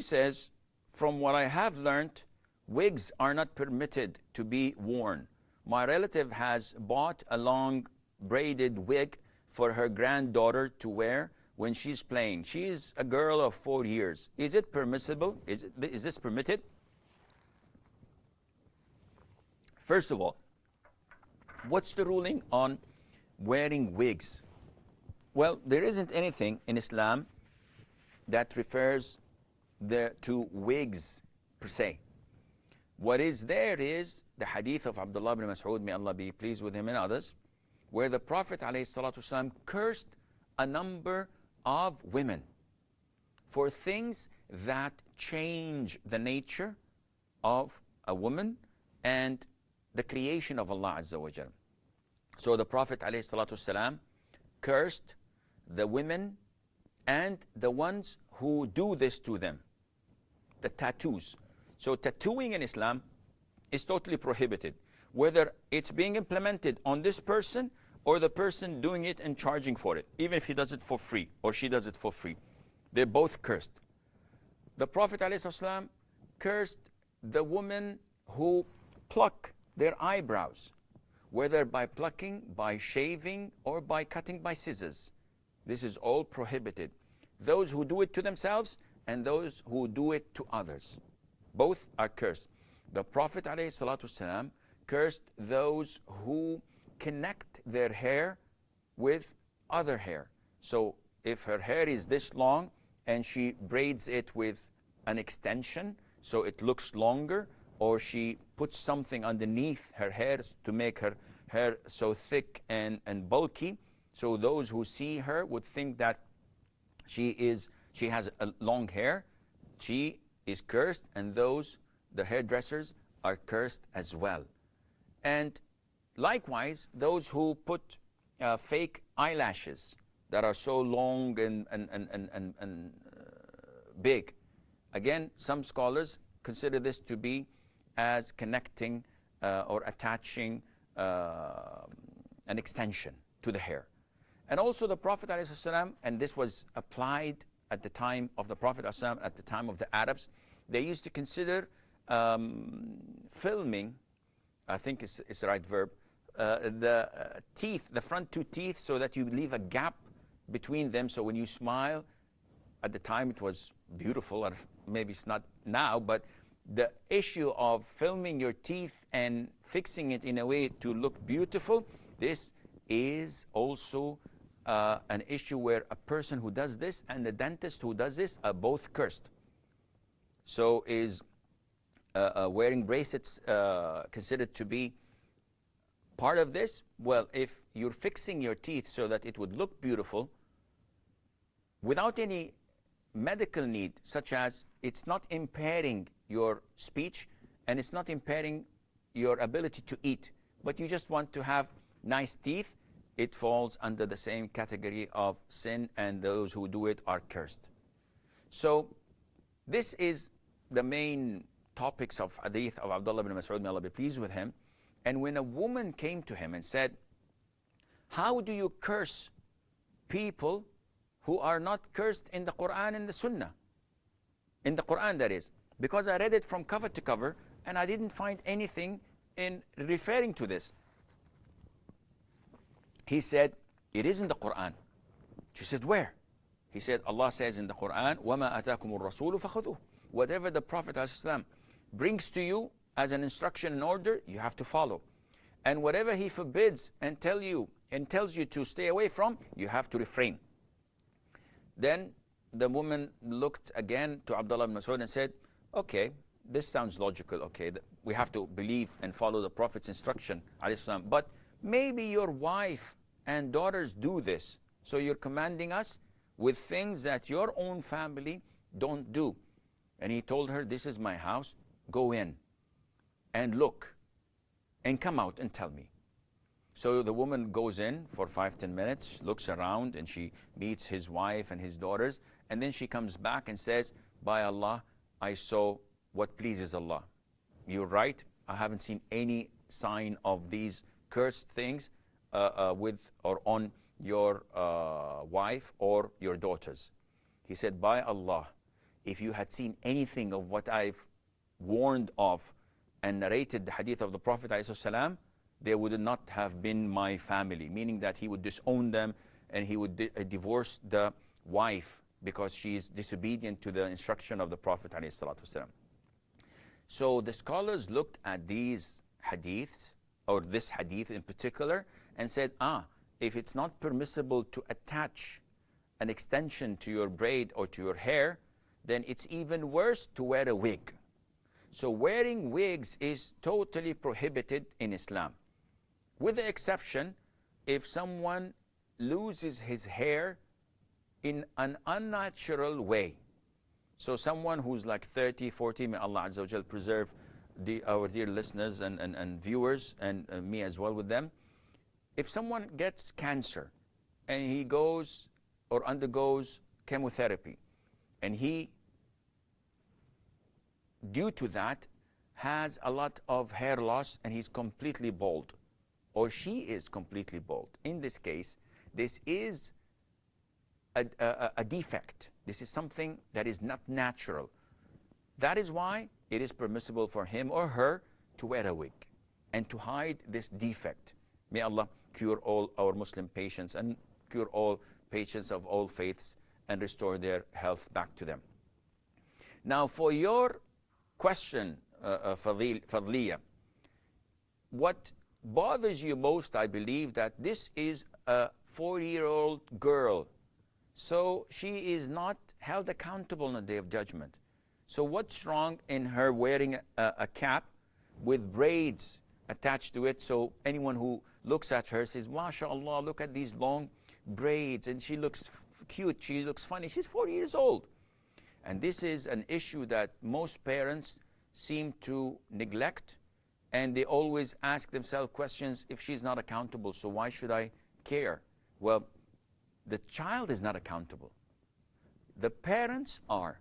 says, from what I have learned, wigs are not permitted to be worn. My relative has bought a long braided wig for her granddaughter to wear when she's playing. She is a girl of 4 years. Is it permissible? Is this permitted? First of all, what's the ruling on wearing wigs? Well, there isn't anything in Islam that refers to wigs per se. What is there is the hadith of Abdullah ibn Mas'ud, may Allah be pleased with him and others, where the Prophet ﷺ cursed a number of women for things that change the nature of a woman and the creation of Allah Azza wa Jal. So the Prophet ﷺ cursed the women and the ones who do this to them, the tattoos. So tattooing in Islam is totally prohibited, whether it's being implemented on this person or the person doing it and charging for it, even if he does it for free or she does it for free. They're both cursed. The Prophet ﷺ cursed the women who pluck their eyebrows, whether by plucking, by shaving, or by cutting by scissors. This is all prohibited. Those who do it to themselves and those who do it to others, both are cursed. The Prophet ﷺ cursed those who connect their hair with other hair. So if her hair is this long and she braids it with an extension so it looks longer, or she puts something underneath her hair to make her hair so thick and bulky, so those who see her would think that she has a long hair, she is cursed, and the hairdressers are cursed as well. And likewise, those who put fake eyelashes that are so long and big. Again, some scholars consider this to be as connecting or attaching an extension to the hair. And also the Prophet ﷺ, and this was applied at the time of the Prophet ﷺ, at the time of the Arabs, they used to consider filming, I think it's the right verb, the teeth, the front two teeth, so that you leave a gap between them, so when you smile, at the time it was beautiful, or maybe it's not now, but the issue of filming your teeth and fixing it in a way to look beautiful, this is also an issue where a person who does this and the dentist who does this are both cursed. So is wearing bracelets considered to be part of this? Well, if you're fixing your teeth so that it would look beautiful without any medical need, such as it's not impairing your speech and it's not impairing your ability to eat, but you just want to have nice teeth, it falls under the same category of sin, and those who do it are cursed. So this is the main topics of hadith of Abdullah ibn Mas'ud, may Allah be pleased with him. And when a woman came to him and said, how do you curse people who are not cursed in the Quran and the Sunnah? In the Quran, that is. Because I read it from cover to cover and I didn't find anything in referring to this. He said, it is in the Quran. She said, where? He said, Allah says in the Quran, وَمَا أَتَاكُمُ الرَّسُولُ فَخُذُوهُ. Whatever the Prophet ﷺ brings to you as an instruction and order, you have to follow. And whatever he forbids and tells you to stay away from, you have to refrain. Then the woman looked again to Abdullah ibn Mas'ud and said, okay, this sounds logical. Okay, we have to believe and follow the Prophet's instruction, but maybe your wife and daughters do this, so you're commanding us with things that your own family don't do. And he told her, this is my house, go in and look and come out and tell me. So the woman goes in for 5-10 minutes, looks around, and she meets his wife and his daughters, and then she comes back and says, by Allah, I saw what pleases Allah. You're right, I haven't seen any sign of these cursed things with or on your wife or your daughters. He said, by Allah, if you had seen anything of what I've warned of and narrated the hadith of the Prophet ﷺ, they would not have been my family, meaning that he would disown them and he would divorce the wife because she is disobedient to the instruction of the Prophet ﷺ. So the scholars looked at these hadiths, or this hadith in particular, and said, if it's not permissible to attach an extension to your braid or to your hair, then it's even worse to wear a wig. So wearing wigs is totally prohibited in Islam, with the exception if someone loses his hair in an unnatural way. So someone who's like 30, 40, may Allah Azza wa Jal preserve our dear listeners and viewers, and me as well with them. If someone gets cancer and he goes or undergoes chemotherapy, and he, due to that, has a lot of hair loss and he's completely bald, or she is completely bald, in this case, this is a defect. This is something that is not natural. That is why it is permissible for him or her to wear a wig and to hide this defect. May Allah cure all our Muslim patients and cure all patients of all faiths and restore their health back to them. Now, for your question, Fadliya, what bothers you most, I believe, that this is a 4-year-old girl, so she is not held accountable on the Day of Judgment. So what's wrong in her wearing a cap with braids attached to it, so anyone who looks at her says, MashaAllah, look at these long braids, and she looks cute, she looks funny. She's 4 years old. And this is an issue that most parents seem to neglect, and they always ask themselves questions, if she's not accountable, so why should I care? Well, the child is not accountable. The parents are.